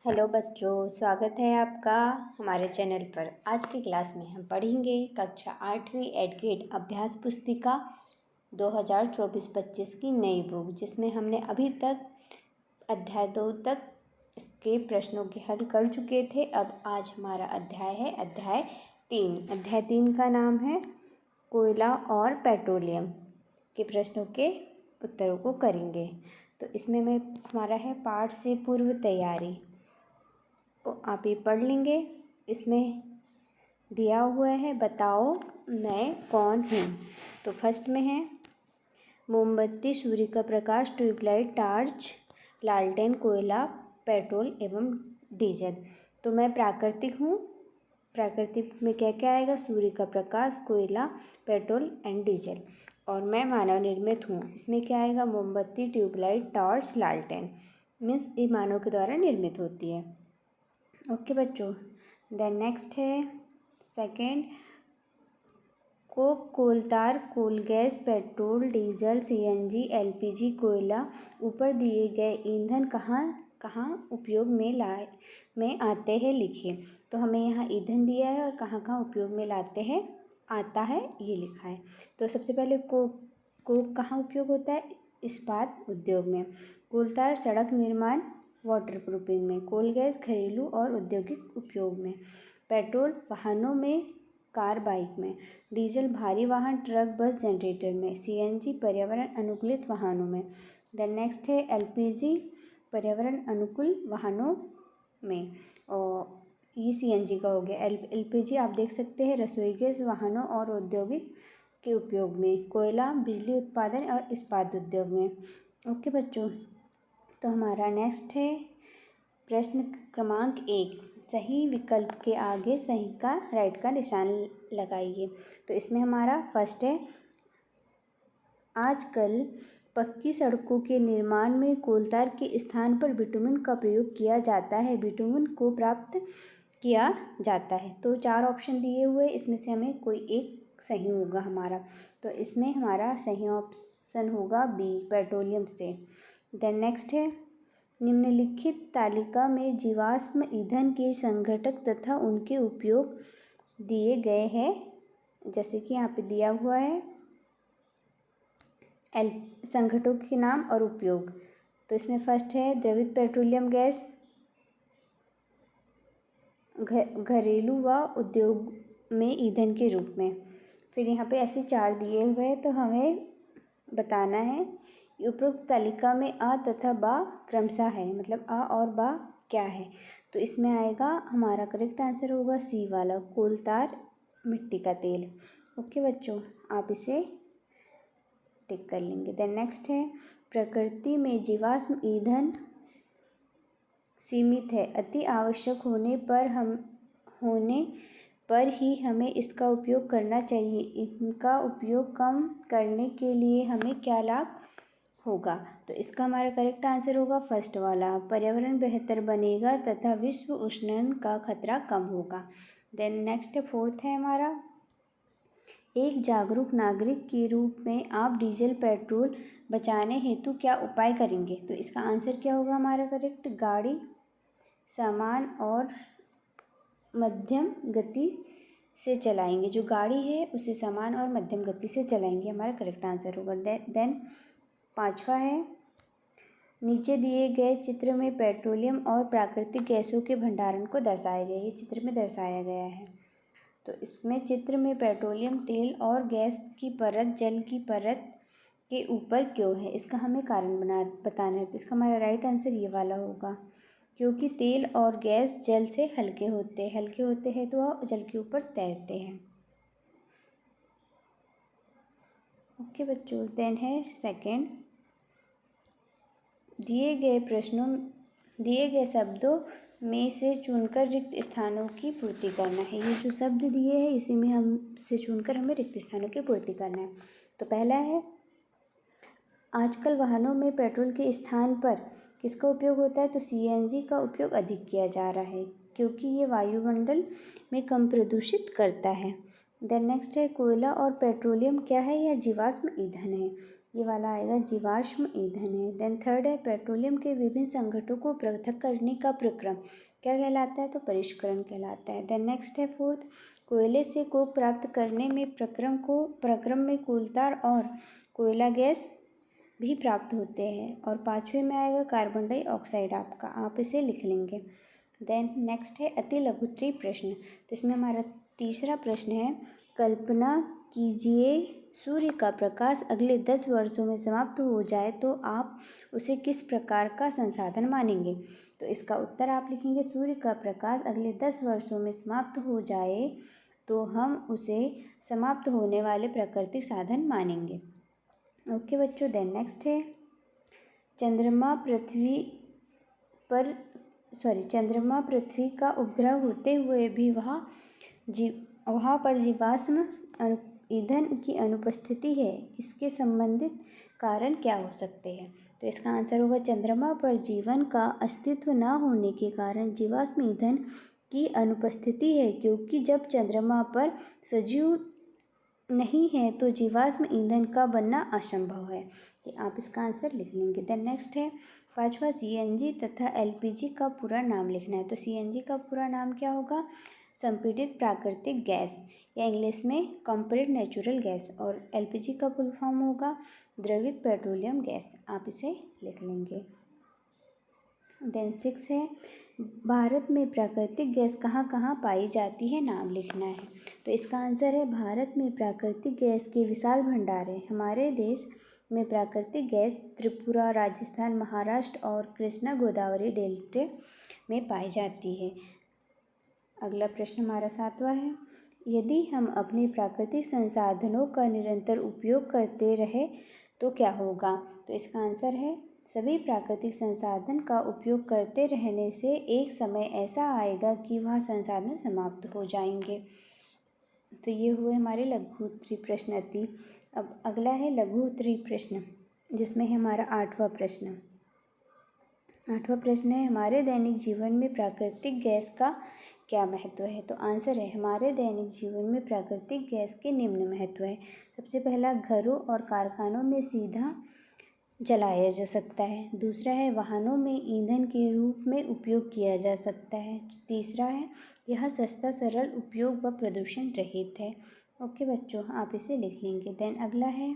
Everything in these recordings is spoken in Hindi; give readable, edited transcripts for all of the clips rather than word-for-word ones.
हेलो बच्चों, स्वागत है आपका हमारे चैनल पर। आज की क्लास में हम पढ़ेंगे कक्षा 8वीं एड ग्रेड अभ्यास पुस्तिका 2024-25 की नई बुक, जिसमें हमने अभी तक अध्याय 2 तक इसके प्रश्नों के हल कर चुके थे। अब आज हमारा अध्याय है अध्याय 3। अध्याय 3 का नाम है कोयला और पेट्रोलियम के प्रश्नों के उत्तरों को करेंगे। तो इसमें हमारा है पाठ से पूर्व तैयारी, तो आप ये पढ़ लेंगे। इसमें दिया हुआ है बताओ मैं कौन हूँ। तो फर्स्ट में है मोमबत्ती, सूर्य का प्रकाश, ट्यूबलाइट, टार्च, लालटेन, कोयला, पेट्रोल एवं डीजल। तो मैं प्राकृतिक हूँ। प्राकृतिक में क्या क्या आएगा? सूर्य का प्रकाश, कोयला, पेट्रोल एंड डीजल। और मैं मानव निर्मित हूँ। इसमें क्या आएगा? मोमबत्ती, ट्यूबलाइट, टॉर्च, लालटेन। मीन्स ये मानव के द्वारा निर्मित होती है। ओके बच्चों, देन नेक्स्ट है second coke, coal tar, coal gas, petrol, diesel, CNG, LPG, कोयला ऊपर दिए गए ईंधन कहाँ कहाँ उपयोग में आते हैं लिखिए। तो हमें यहाँ ईंधन दिया है और कहाँ कहाँ उपयोग में लाते हैं आता है ये लिखा है। तो सबसे पहले कोक कहाँ उपयोग होता है? इस्पात उद्योग में। कोल तार सड़क निर्माण वाटर प्रूफिंग में। कोल गैस घरेलू और औद्योगिक उपयोग में। पेट्रोल वाहनों में, कार बाइक में। डीजल भारी वाहन ट्रक बस जनरेटर में। सीएनजी पर्यावरण अनुकूलित वाहनों में। देन नेक्स्ट है एलपीजी पर्यावरण अनुकूल वाहनों में। और ये सीएनजी का हो गया। एलपीजी आप देख सकते हैं रसोई गैस वाहनों और औद्योगिक के उपयोग में। कोयला बिजली उत्पादन और इस्पात उद्योग में। ओके बच्चों, तो हमारा नेक्स्ट है प्रश्न क्रमांक 1। सही विकल्प के आगे सही का राइट का निशान लगाइए। तो इसमें हमारा फर्स्ट है आजकल पक्की सड़कों के निर्माण में कोलतार के स्थान पर बिटुमिन का प्रयोग किया जाता है। बिटुमिन को प्राप्त किया जाता है। तो 4 ऑप्शन दिए हुए, इसमें से हमें कोई एक सही होगा हमारा। तो इसमें हमारा सही ऑप्शन होगा बी, पेट्रोलियम से। देन नेक्स्ट है निम्नलिखित तालिका में जीवाश्म ईंधन के संघटक तथा उनके उपयोग दिए गए हैं। जैसे कि यहाँ पे दिया हुआ है संघटकों के नाम और उपयोग। तो इसमें फर्स्ट है द्रवित पेट्रोलियम गैस घरेलू व उद्योग में ईंधन के रूप में। फिर यहाँ पे ऐसे 4 दिए हुए हैं, तो हमें बताना है उपरोक्त तालिका में अ तथा बा क्रमशः है, मतलब अ और बा क्या है। तो इसमें आएगा हमारा करेक्ट आंसर होगा सी वाला, कोल तार मिट्टी का तेल। ओके बच्चों, आप इसे टिक कर लेंगे। देन नेक्स्ट है प्रकृति में जीवाश्म ईंधन सीमित है। अति आवश्यक होने पर ही हमें इसका उपयोग करना चाहिए। इनका उपयोग कम करने के लिए हमें क्या लाभ होगा? तो इसका हमारा करेक्ट आंसर होगा फर्स्ट वाला, पर्यावरण बेहतर बनेगा तथा विश्व उष्णन का खतरा कम होगा। देन नेक्स्ट फोर्थ है हमारा एक जागरूक नागरिक के रूप में आप डीजल पेट्रोल बचाने हेतु क्या उपाय करेंगे? तो इसका आंसर क्या होगा हमारा करेक्ट? गाड़ी सामान और मध्यम गति से चलाएंगे। जो गाड़ी है उसे समान और मध्यम गति से चलाएंगे, हमारा करेक्ट आंसर होगा। देन 5वां है नीचे दिए गए चित्र में पेट्रोलियम और प्राकृतिक गैसों के भंडारण को दर्शाया गया है। ये चित्र में दर्शाया गया है। तो इसमें चित्र में पेट्रोलियम तेल और गैस की परत जल की परत के ऊपर क्यों है? इसका हमें कारण बताना है। तो इसका हमारा राइट आंसर ये वाला होगा, क्योंकि तेल और गैस जल से हल्के होते हैं तो वह जल के ऊपर तैरते हैं। ओके बच्चों, देन है सेकंड दिए गए शब्दों में से चुनकर रिक्त स्थानों की पूर्ति करना है। ये जो शब्द दिए हैं इसी में हमसे चुनकर हमें रिक्त स्थानों की पूर्ति करना है। तो पहला है आजकल वाहनों में पेट्रोल के स्थान पर किसका उपयोग होता है? तो सीएनजी का उपयोग अधिक किया जा रहा है, क्योंकि ये वायुमंडल में कम प्रदूषित करता है। देन नेक्स्ट है कोयला और पेट्रोलियम क्या है? यह जीवाश्म ईंधन है। ये वाला आएगा जीवाश्म ईंधन है। देन थर्ड है पेट्रोलियम के विभिन्न संघटकों को पृथक करने का प्रक्रम क्या कहलाता है, तो परिष्करण कहलाता है। देन नेक्स्ट है फोर्थ, कोयले से कोक प्राप्त करने में प्रक्रम में कोलतार और कोयला गैस भी प्राप्त होते हैं। और पाँचवें में आएगा कार्बन डाइऑक्साइड, आप इसे लिख लेंगे। देन नेक्स्ट है अति लघुत्तरीय प्रश्न। तो इसमें हमारा तीसरा प्रश्न है, कल्पना कीजिए सूर्य का प्रकाश अगले 10 वर्षों में समाप्त हो जाए तो आप उसे किस प्रकार का संसाधन मानेंगे। तो इसका उत्तर आप लिखेंगे, सूर्य का प्रकाश अगले 10 वर्षों में समाप्त हो जाए तो हम उसे समाप्त होने वाले प्राकृतिक साधन मानेंगे। ओके बच्चों। देन नेक्स्ट है चंद्रमा पृथ्वी का उपग्रह होते हुए भी वहाँ पर जीवाश्म ईंधन की अनुपस्थिति है, इसके संबंधित कारण क्या हो सकते हैं। तो इसका आंसर होगा चंद्रमा पर जीवन का अस्तित्व न होने के कारण जीवाश्म ईंधन की अनुपस्थिति है, क्योंकि जब चंद्रमा पर सजीव नहीं है तो जीवाश्म ईंधन का बनना असंभव है। तो आप इसका आंसर लिख लेंगे। देन नेक्स्ट है पांचवा, सीएनजी तथा एलपीजी का पूरा नाम लिखना है। तो सीएनजी का पूरा नाम क्या होगा, संपीड़ित प्राकृतिक गैस या इंग्लिश में कंप्रेस्ड नेचुरल गैस। और एलपीजी का फुल फॉर्म होगा द्रवित पेट्रोलियम गैस, आप इसे लिख लेंगे। देन 6 है भारत में प्राकृतिक गैस कहाँ कहाँ पाई जाती है, नाम लिखना है। तो इसका आंसर है भारत में प्राकृतिक गैस के विशाल भंडार है। हमारे देश में प्राकृतिक गैस त्रिपुरा, राजस्थान, महाराष्ट्र और कृष्णा गोदावरी डेल्टा में पाई जाती है। अगला प्रश्न हमारा 7वां है, यदि हम अपने प्राकृतिक संसाधनों का निरंतर उपयोग करते रहे तो क्या होगा। तो इसका आंसर है सभी प्राकृतिक संसाधन का उपयोग करते रहने से एक समय ऐसा आएगा कि वह संसाधन समाप्त हो जाएंगे। तो ये हुए हमारे लघु उत्तरीय प्रश्न अति। अब अगला है लघु उत्तरीय प्रश्न, जिसमें है हमारा 8वां प्रश्न। 8वां प्रश्न है हमारे दैनिक जीवन में प्राकृतिक गैस का क्या महत्व है। तो आंसर है हमारे दैनिक जीवन में प्राकृतिक गैस के निम्न महत्व है। सबसे पहला, घरों और कारखानों में सीधा जलाया जा सकता है। दूसरा है वाहनों में ईंधन के रूप में उपयोग किया जा सकता है। तीसरा है यह सस्ता, सरल उपयोग व प्रदूषण रहित है। ओके बच्चों, आप इसे लिख लेंगे। देन अगला है,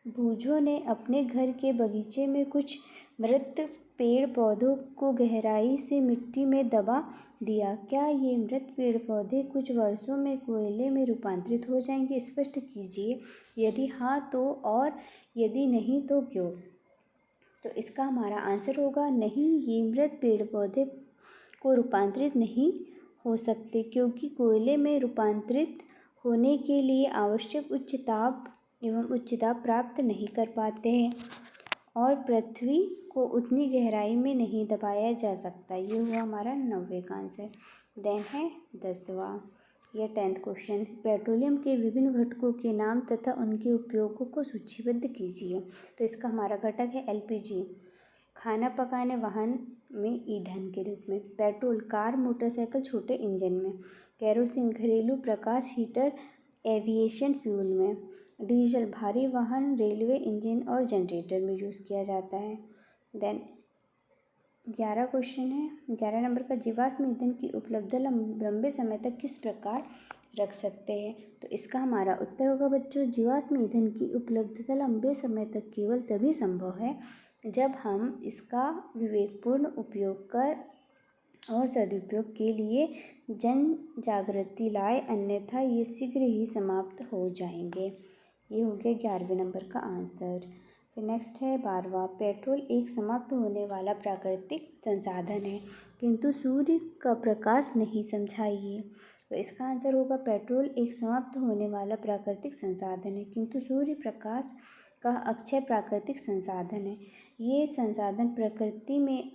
भूजों ने अपने घर के बगीचे में कुछ मृत पेड़ पौधों को गहराई से मिट्टी में दबा दिया। क्या ये मृत पेड़ पौधे कुछ वर्षों में कोयले में रूपांतरित हो जाएंगे, स्पष्ट कीजिए। यदि हाँ तो और यदि नहीं तो क्यों। तो इसका हमारा आंसर होगा नहीं, ये मृत पेड़ पौधे को रूपांतरित नहीं हो सकते, क्योंकि कोयले में रूपांतरित होने के लिए आवश्यक उच्च ताप एवं उच्च दाब प्राप्त नहीं कर पाते हैं और पृथ्वी को उतनी गहराई में नहीं दबाया जा सकता। ये हुआ हमारा 90 का आंसर। देन है 10वां या 10th क्वेश्चन, पेट्रोलियम के विभिन्न घटकों के नाम तथा उनके उपयोगों को सूचीबद्ध कीजिए। तो इसका हमारा घटक है एलपीजी, खाना पकाने वाहन में ईंधन के रूप में, पेट्रोल कार मोटरसाइकिल छोटे इंजन में, केरोसिन घरेलू प्रकाश हीटर एविएशन फ्यूल में, डीजल भारी वाहन रेलवे इंजन और जनरेटर में यूज़ किया जाता है। देन 11 क्वेश्चन है, 11 नंबर का, जीवाश्म ईंधन की उपलब्धता लंबे समय तक किस प्रकार रख सकते हैं। तो इसका हमारा उत्तर होगा बच्चों, जीवाश्म ईंधन की उपलब्धता लंबे समय तक केवल तभी संभव है जब हम इसका विवेकपूर्ण उपयोग कर और सदुपयोग के लिए जन जागृति लाए, अन्यथा ये शीघ्र ही समाप्त हो जाएंगे। ये हो गया 11वें नंबर का आंसर। फिर नेक्स्ट है 12वां, पेट्रोल एक समाप्त होने वाला प्राकृतिक संसाधन है किंतु सूर्य का प्रकाश नहीं, समझाइए। तो इसका आंसर होगा पेट्रोल एक समाप्त होने वाला प्राकृतिक संसाधन है किंतु सूर्य प्रकाश का अक्षय प्राकृतिक संसाधन है। ये संसाधन प्रकृति में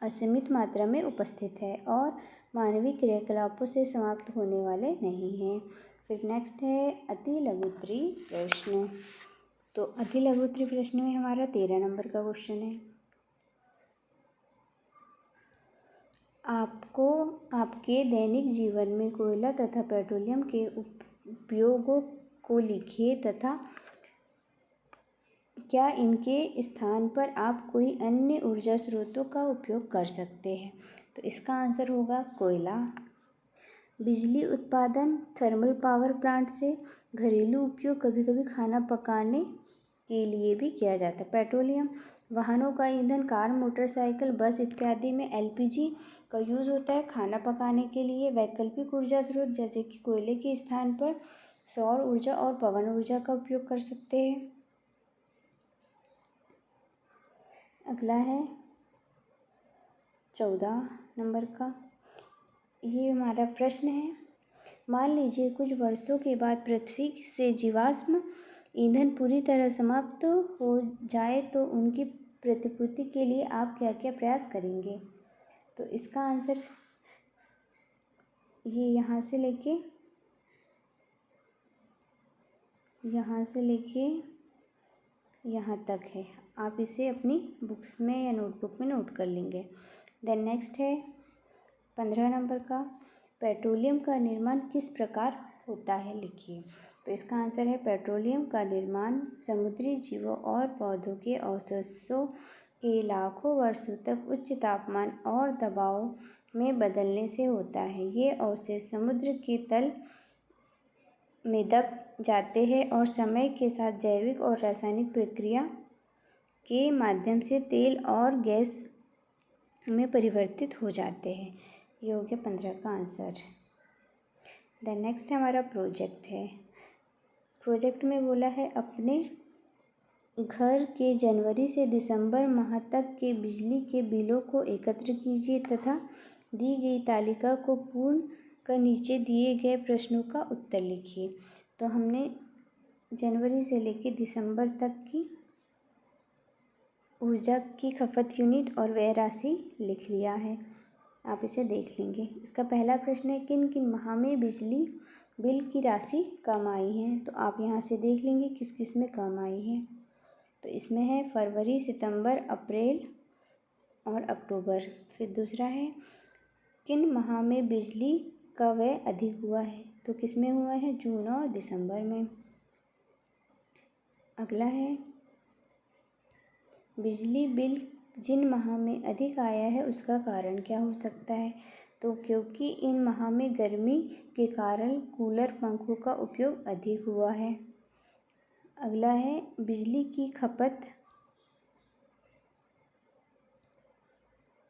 असीमित मात्रा में उपस्थित है और मानवीय क्रियाकलापों से समाप्त होने वाले नहीं हैं। फिर नेक्स्ट है अति लघुत्तरीय प्रश्न। तो अति लघुत्तरीय प्रश्न में हमारा 13 नंबर का क्वेश्चन है, आपको आपके दैनिक जीवन में कोयला तथा पेट्रोलियम के उपयोगों को लिखिए तथा क्या इनके स्थान पर आप कोई अन्य ऊर्जा स्रोतों का उपयोग कर सकते हैं। तो इसका आंसर होगा कोयला। बिजली उत्पादन थर्मल पावर प्लांट से। घरेलू उपयोग कभी कभी खाना पकाने के लिए भी किया जाता है। पेट्रोलियम वाहनों का ईंधन कार, मोटरसाइकिल, बस इत्यादि में एलपीजी का यूज़ होता है खाना पकाने के लिए। वैकल्पिक ऊर्जा स्रोत जैसे कि कोयले के स्थान पर सौर ऊर्जा और पवन ऊर्जा का उपयोग कर सकते हैं। अगला है 14 नंबर का, ये हमारा प्रश्न है। मान लीजिए कुछ वर्षों के बाद पृथ्वी से जीवाश्म ईंधन पूरी तरह समाप्त हो जाए तो उनकी प्रतिपूर्ति के लिए आप क्या क्या प्रयास करेंगे। तो इसका आंसर ये यहाँ से लेके यहाँ तक है। आप इसे अपनी बुक्स में या नोटबुक में नोट कर लेंगे। देन नेक्स्ट है 15 नंबर का, पेट्रोलियम का निर्माण किस प्रकार होता है, लिखिए। तो इसका आंसर है पेट्रोलियम का निर्माण समुद्री जीवों और पौधों के अवशेषों के लाखों वर्षों तक उच्च तापमान और दबाव में बदलने से होता है। ये अवशेष समुद्र के तल में दब जाते हैं और समय के साथ जैविक और रासायनिक प्रक्रिया के माध्यम से तेल और गैस में परिवर्तित हो जाते हैं। ये हो गया 15 का आंसर। देन नेक्स्ट हमारा प्रोजेक्ट है। प्रोजेक्ट में बोला है अपने घर के जनवरी से दिसंबर माह तक के बिजली के बिलों को एकत्र कीजिए तथा दी गई तालिका को पूर्ण कर नीचे दिए गए प्रश्नों का उत्तर लिखिए। तो हमने जनवरी से लेकर दिसंबर तक की ऊर्जा की खपत यूनिट और व्यय राशि लिख लिया है, आप इसे देख लेंगे। इसका पहला प्रश्न है किन किन माह में बिजली बिल की राशि कम आई है। तो आप यहाँ से देख लेंगे किस किस में कम आई है। तो इसमें है फरवरी, सितंबर, अप्रैल और अक्टूबर। फिर दूसरा है किन माह में बिजली का व्यय अधिक हुआ है। तो किस में हुआ है, जून और दिसंबर में। अगला है बिजली बिल जिन माह में अधिक आया है उसका कारण क्या हो सकता है। तो क्योंकि इन माह में गर्मी के कारण कूलर, पंखों का उपयोग अधिक हुआ है। अगला है बिजली की खपत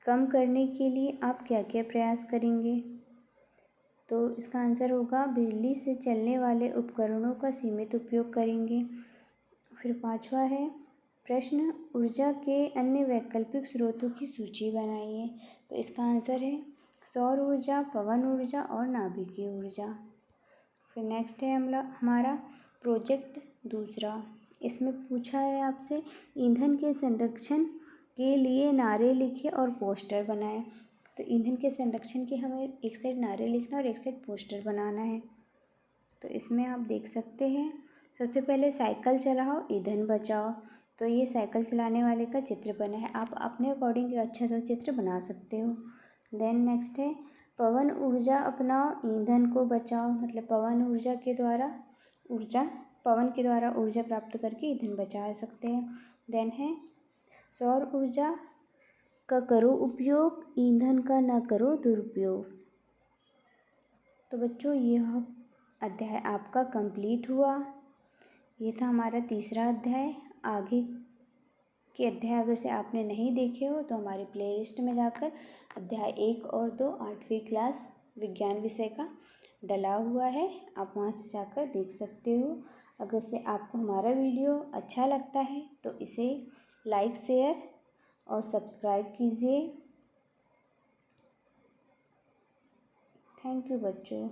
कम करने के लिए आप क्या क्या प्रयास करेंगे। तो इसका आंसर होगा बिजली से चलने वाले उपकरणों का सीमित उपयोग करेंगे। फिर पांचवा है प्रश्न ऊर्जा के अन्य वैकल्पिक स्रोतों की सूची बनाइए। तो इसका आंसर है सौर ऊर्जा, पवन ऊर्जा और नाभिकीय ऊर्जा। फिर नेक्स्ट है हमारा प्रोजेक्ट दूसरा। इसमें पूछा है आपसे ईंधन के संरक्षण के लिए नारे लिखे और पोस्टर बनाएं। तो ईंधन के संरक्षण के हमें एक साइड नारे लिखना और एक साइड पोस्टर बनाना है। तो इसमें आप देख सकते हैं सबसे पहले साइकिल चलाओ ईंधन बचाओ। तो ये साइकिल चलाने वाले का चित्र बना है, आप अपने अकॉर्डिंग एक अच्छा सा चित्र बना सकते हो। देन नेक्स्ट है पवन ऊर्जा अपनाओ ईंधन को बचाओ, मतलब पवन के द्वारा ऊर्जा प्राप्त करके ईंधन बचा सकते हैं। देन है सौर ऊर्जा का करो उपयोग, ईंधन का ना करो दुरुपयोग। तो बच्चों यह अध्याय आपका कंप्लीट हुआ। ये था हमारा तीसरा अध्याय। आगे के अध्याय अगर से आपने नहीं देखे हो तो हमारे प्लेलिस्ट में जाकर अध्याय 1 और 2 8वीं क्लास विज्ञान विषय का डला हुआ है, आप वहाँ से जाकर देख सकते हो। अगर से आपको हमारा वीडियो अच्छा लगता है तो इसे लाइक, शेयर और सब्सक्राइब कीजिए। थैंक यू बच्चों।